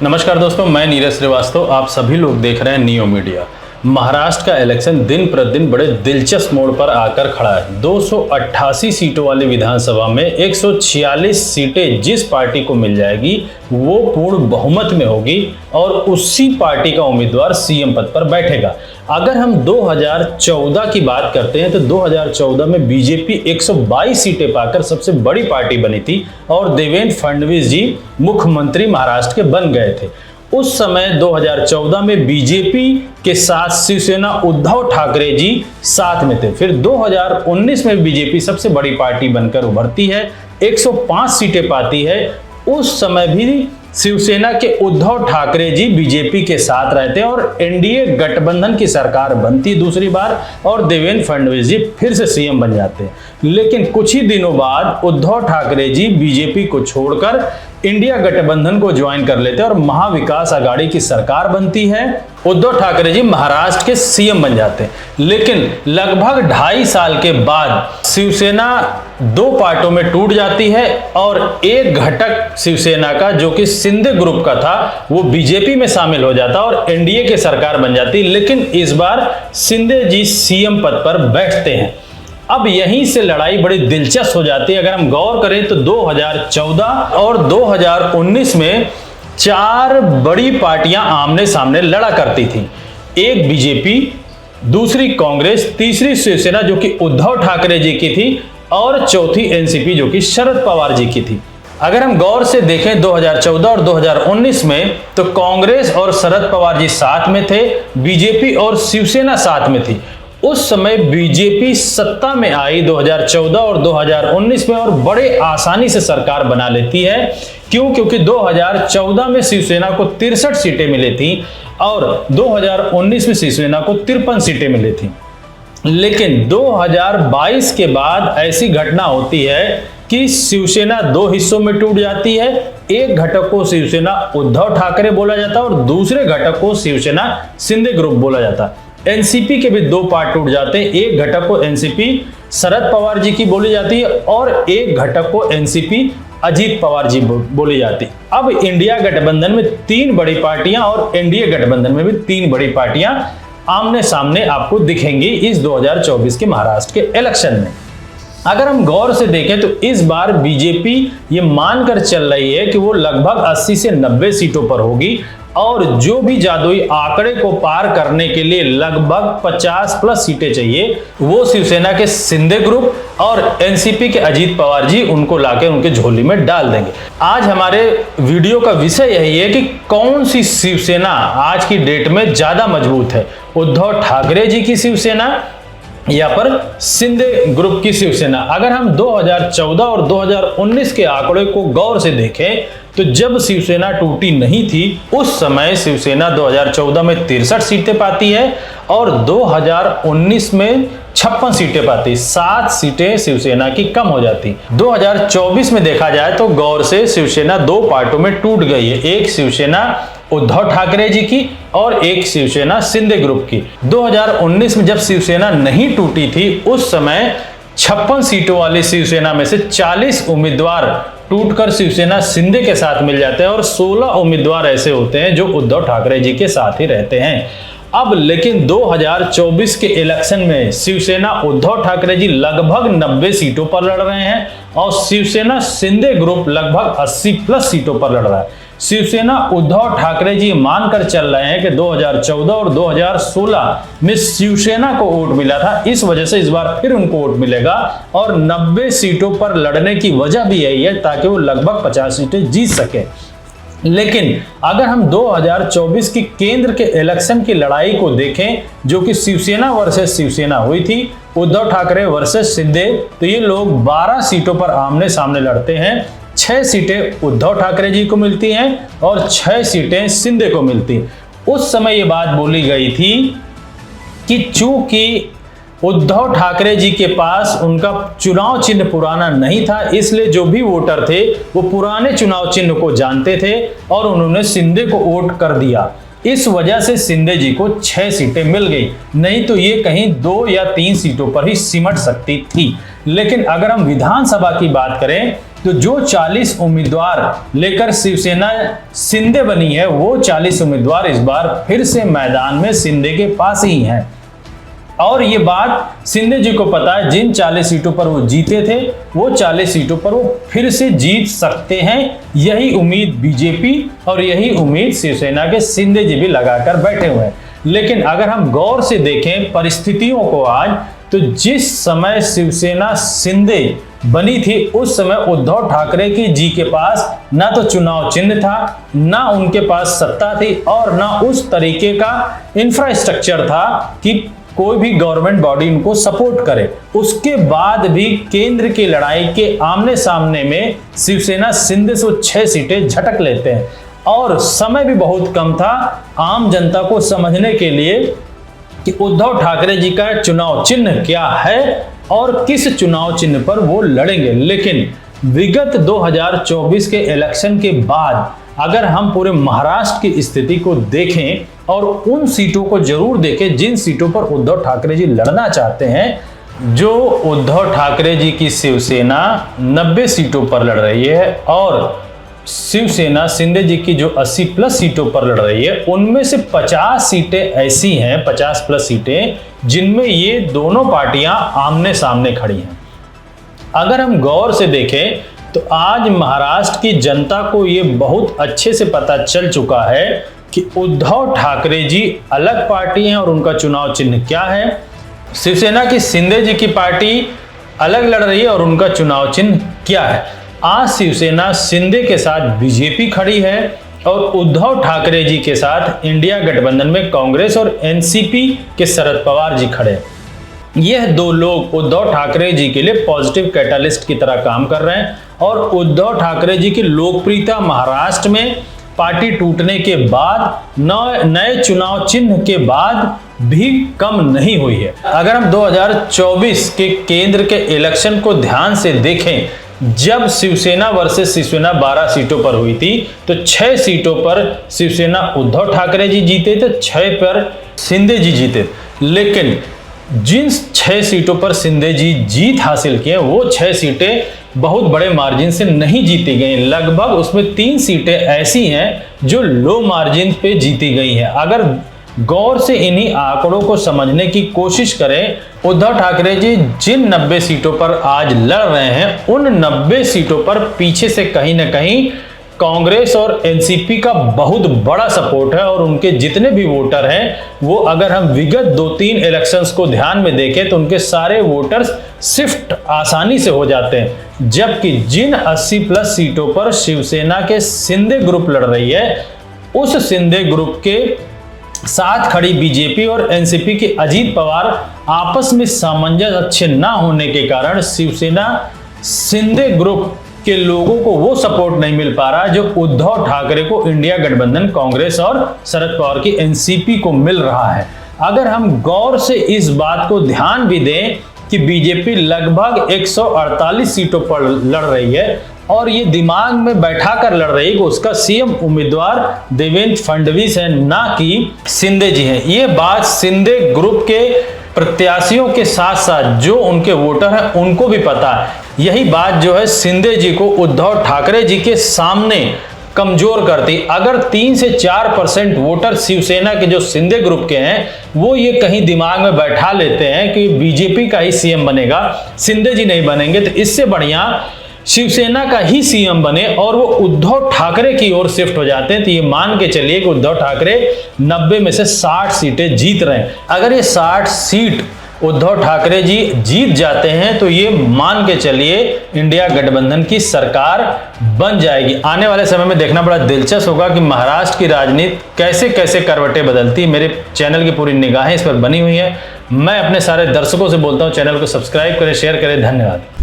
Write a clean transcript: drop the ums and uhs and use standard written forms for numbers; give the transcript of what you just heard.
नमस्कार दोस्तों, मैं नीरज श्रीवास्तव। आप सभी लोग देख रहे हैं नियो मीडिया। महाराष्ट्र का इलेक्शन दिन प्रतिदिन बड़े दिलचस्प मोड़ पर आकर खड़ा है। 288 सीटों वाली विधानसभा में 146 सीटें जिस पार्टी को मिल जाएगी वो पूर्ण बहुमत में होगी और उसी पार्टी का उम्मीदवार सीएम पद पर बैठेगा। अगर हम 2014 की बात करते हैं तो 2014 में बीजेपी 122 सीटें पाकर सबसे बड़ी पार्टी बनी थी और देवेंद्र फडणवीस जी मुख्यमंत्री महाराष्ट्र के बन गए थे। उस समय 2014 में बीजेपी के साथ शिवसेना उद्धव ठाकरे जी साथ में थे। फिर 2019 में बीजेपी सबसे बड़ी पार्टी बनकर उभरती है, 105 सीटें पाती है। उस समय भी शिवसेना के उद्धव ठाकरे जी बीजेपी के साथ रहते हैं और एनडीए गठबंधन की सरकार बनती दूसरी बार और देवेंद्र फडणवीस जी फिर से सीएम बन जाते हैं। लेकिन कुछ ही दिनों बाद उद्धव ठाकरे जी बीजेपी को छोड़कर इंडिया गठबंधन को ज्वाइन कर लेते हैं और महाविकास आघाड़ी की सरकार बनती है। उद्धव ठाकरे जी महाराष्ट्र के सीएम बन जाते हैं। लेकिन लगभग 2.5 साल के बाद शिवसेना दो पार्टों में टूट जाती है और एक घटक शिवसेना का जो कि शिंदे ग्रुप का था वो बीजेपी में शामिल हो जाता और एनडीए की सरकार बन जाती। लेकिन इस बार शिंदे जी सीएम पद पर बैठते हैं। अब यहीं से लड़ाई बड़ी दिलचस्प हो जाती है। अगर हम गौर करें तो 2014 और 2019 में 4 बड़ी पार्टियां आमने सामने लड़ा करती थी। एक बीजेपी, दूसरी कांग्रेस, तीसरी शिवसेना जो कि उद्धव ठाकरे जी की थी और चौथी एनसीपी जो कि शरद पवार जी की थी। अगर हम गौर से देखें 2014 और 2019 में तो कांग्रेस और शरद पवार जी साथ में थे, बीजेपी और शिवसेना साथ में थी। उस समय बीजेपी सत्ता में आई 2014 और 2019 में और बड़े आसानी से सरकार बना लेती है। क्यों? क्योंकि 2014 में शिवसेना को 63 सीटें मिली थी और 2019 में शिवसेना को 53 सीटें मिली थी। लेकिन 2022 के बाद ऐसी घटना होती है कि शिवसेना 2 हिस्सों में टूट जाती है। एक घटक को शिवसेना उद्धव ठाकरे बोला जाता है और दूसरे घटक को शिवसेना शिंदे ग्रुप बोला जाता है। एनसीपी के भी 2 पार्ट टूट जाते हैं। एक घटक को एनसीपी शरद पवार जी की बोली जाती है और एक घटक को एनसीपी अजीत पवार जी बोली जाती है। अब इंडिया गठबंधन में 3 बड़ी पार्टियां और एनडीए गठबंधन में भी 3 बड़ी पार्टियां आमने सामने आपको दिखेंगी इस 2024 के महाराष्ट्र के इलेक्शन में। अगर हम गौर से देखें तो इस बार बीजेपी ये मानकर चल रही है कि वो लगभग 80 से 90 सीटों पर होगी और जो भी जादुई आंकड़े को पार करने के लिए लगभग 50+ सीटें चाहिए वो शिवसेना के शिंदे ग्रुप और एनसीपी के अजीत पवार जी उनको लाकर उनके झोली में डाल देंगे। आज हमारे वीडियो का विषय यही है कि कौन सी शिवसेना आज की डेट में ज्यादा मजबूत है, उद्धव ठाकरे जी की शिवसेना या पर शिंदे ग्रुप की शिवसेना। अगर हम 2014 और 2019 के आंकड़े को गौर से देखें तो जब शिवसेना टूटी नहीं थी उस समय शिवसेना 2014 में 63 सीटें पाती है और 2019 में 56 सीटें पाती। 7 सीटें शिवसेना की कम हो जाती। 2024 में देखा जाए तो गौर से शिवसेना 2 पार्टों में टूट गई है। एक शिवसेना उद्धव ठाकरे जी की और एक शिवसेना शिंदे ग्रुप की। 2019 में जब शिवसेना नहीं टूटी थी उस समय 56 सीटों वाली शिवसेना में से 40 उम्मीदवार टूटकर शिवसेना शिंदे के साथ मिल जाते हैं और 16 उम्मीदवार ऐसे होते हैं जो उद्धव ठाकरे जी के साथ ही रहते हैं। अब लेकिन 2024 के इलेक्शन में शिवसेना उद्धव ठाकरे जी लगभग 90 सीटों पर लड़ रहे हैं और शिवसेना शिंदे ग्रुप लगभग 80+ सीटों पर लड़ रहा है। शिवसेना उद्धव ठाकरे जी मानकर चल रहे हैं कि 2014 और 2016 में शिवसेना को वोट मिला था, इस वजह से इस बार फिर उनको वोट मिलेगा और 90 सीटों पर लड़ने की वजह भी यही है ताकि वो लगभग 50 सीटें जीत सके। लेकिन अगर हम 2024 की केंद्र के इलेक्शन की लड़ाई को देखें जो कि शिवसेना वर्सेस शिवसेना हुई थी, उद्धव ठाकरे वर्सेस शिंदे, तो ये लोग 12 सीटों पर आमने सामने लड़ते हैं। 6 सीटें उद्धव ठाकरे जी को मिलती हैं और 6 सीटें शिंदे को मिलती। उस समय ये बात बोली गई थी कि चूंकि उद्धव ठाकरे जी के पास उनका चुनाव चिन्ह पुराना नहीं था इसलिए जो भी वोटर थे वो पुराने चुनाव चिन्ह को जानते थे और उन्होंने शिंदे को वोट कर दिया। इस वजह से शिंदे जी को 6 सीटें मिल गई, नहीं तो ये कहीं 2 या 3 सीटों पर ही सिमट सकती थी। लेकिन अगर हम विधानसभा की बात करें तो जो 40 उम्मीदवार लेकर शिवसेना शिंदे बनी है, वो 40 उम्मीदवार इस बार फिर से मैदान में शिंदे के पास ही हैं। और ये बात शिंदे जी को पता है, जिन 40 सीटों पर वो जीते थे, वो 40 सीटों पर वो फिर से जीत सकते हैं। यही उम्मीद बीजेपी और यही उम्मीद शिवसेना के शिंदे जी भी लगाकर बैठे हुए हैं। लेकिन अगर हम गौर से देखें परिस्थितियों को आज, तो जिस समय शिवसेना शिंदे बनी थी, उस समय उद्धव ठाकरे की जी के पास ना तो चुनाव चिन्ह था, ना उनके पास सत्ता थी, और ना उस तरीके का इंफ्रास्ट्रक्चर था कि कोई भी गवर्नमेंट बॉडी उनको सपोर्ट करे। उसके बाद भी केंद्र की लड़ाई के आमने सामने में शिवसेना शिंदे से 6 सीटें झटक लेते हैं, और समय भी बहुत कम था आम जनता को समझने के लिए कि उद्धव ठाकरे जी का चुनाव चिन्ह क्या है और किस चुनाव चिन्ह पर वो लड़ेंगे। लेकिन विगत 2024 के इलेक्शन के बाद अगर हम पूरे महाराष्ट्र की स्थिति को देखें और उन सीटों को जरूर देखें जिन सीटों पर उद्धव ठाकरे जी लड़ना चाहते हैं, जो उद्धव ठाकरे जी की शिवसेना 90 सीटों पर लड़ रही है और शिवसेना शिंदे जी की जो 80 प्लस सीटों पर लड़ रही है, उनमें से 50 सीटें ऐसी हैं, 50 प्लस सीटें, जिनमें ये दोनों पार्टियां आमने सामने खड़ी हैं। अगर हम गौर से देखें तो आज महाराष्ट्र की जनता को ये बहुत अच्छे से पता चल चुका है कि उद्धव ठाकरे जी अलग पार्टी हैं और उनका चुनाव चिन्ह क्या है। शिवसेना की शिंदे जी की पार्टी अलग लड़ रही है और उनका चुनाव चिन्ह क्या है। आज शिवसेना शिंदे के साथ बीजेपी खड़ी है और उद्धव ठाकरे जी के साथ इंडिया गठबंधन में कांग्रेस और एनसीपी के शरद पवार जी खड़े हैं। यह दो लोग उद्धव ठाकरे जी के लिए पॉजिटिव कैटालिस्ट की तरह काम कर रहे हैं और उद्धव ठाकरे जी की लोकप्रियता महाराष्ट्र में पार्टी टूटने के बाद, नए चुनाव चिन्ह के बाद भी कम नहीं हुई है। अगर हम 2024 के केंद्र के इलेक्शन को ध्यान से देखें, जब शिवसेना वर्सेस शिवसेना 12 सीटों पर हुई थी, तो 6 सीटों पर शिवसेना उद्धव ठाकरे जी जीते थे, 6 पर शिंदे जी जीते। लेकिन जिन 6 सीटों पर शिंदे जी जीत हासिल किए, वो 6 सीटें बहुत बड़े मार्जिन से नहीं जीती गई। लगभग उसमें 3 सीटें ऐसी हैं जो लो मार्जिन पे जीती गई हैं। अगर गौर से इन्हीं आंकड़ों को समझने की कोशिश करें, उद्धव ठाकरे जी जिन 90 सीटों पर आज लड़ रहे हैं, उन 90 सीटों पर पीछे से कहीं ना कहीं कांग्रेस और एनसीपी का बहुत बड़ा सपोर्ट है और उनके जितने भी वोटर हैं, वो अगर हम विगत 2-3 इलेक्शंस को ध्यान में देखें तो उनके सारे वोटर्स शिफ्ट आसानी से हो जाते हैं। जबकि जिन 80 प्लस सीटों पर शिवसेना के शिंदे ग्रुप लड़ रही है, उस शिंदे ग्रुप के साथ खड़ी बीजेपी और एनसीपी के अजीत पवार आपस में सामंजस्य अच्छे ना होने के कारण शिवसेना शिंदे ग्रुप के लोगों को वो सपोर्ट नहीं मिल पा रहा जो उद्धव ठाकरे को इंडिया गठबंधन कांग्रेस और शरद पवार की एनसीपी को मिल रहा है। अगर हम गौर से इस बात को ध्यान भी दें कि बीजेपी लगभग 148 सीटों पर लड़ रही है और ये दिमाग में बैठा कर लड़ रही है कि उसका सीएम उम्मीदवार देवेंद्र फडणवीस है, ना कि शिंदे जी हैं। ये बात शिंदे ग्रुप के प्रत्याशियों के साथ साथ जो उनके वोटर हैं उनको भी पता है। यही बात जो है शिंदे जी को उद्धव ठाकरे जी के सामने कमजोर करती। अगर 3 से 4% वोटर शिवसेना के जो शिंदे ग्रुप के हैं, वो ये कहीं दिमाग में बैठा लेते हैं कि बीजेपी का ही सीएम बनेगा, शिंदे जी नहीं बनेंगे, तो इससे बढ़िया शिवसेना का ही सीएम बने और वो उद्धव ठाकरे की ओर शिफ्ट हो जाते हैं, तो ये मान के चलिए कि उद्धव ठाकरे 90 में से 60 सीटें जीत रहे हैं। अगर ये 60 सीट उद्धव ठाकरे जी जीत जाते हैं तो ये मान के चलिए इंडिया गठबंधन की सरकार बन जाएगी। आने वाले समय में देखना बड़ा दिलचस्प होगा कि महाराष्ट्र की राजनीति कैसे कैसे करवटें बदलती। मेरे चैनल की पूरी निगाहें इस पर बनी हुई है। मैं अपने सारे दर्शकों से बोलता हूं, चैनल को सब्सक्राइब करें, शेयर करें। धन्यवाद।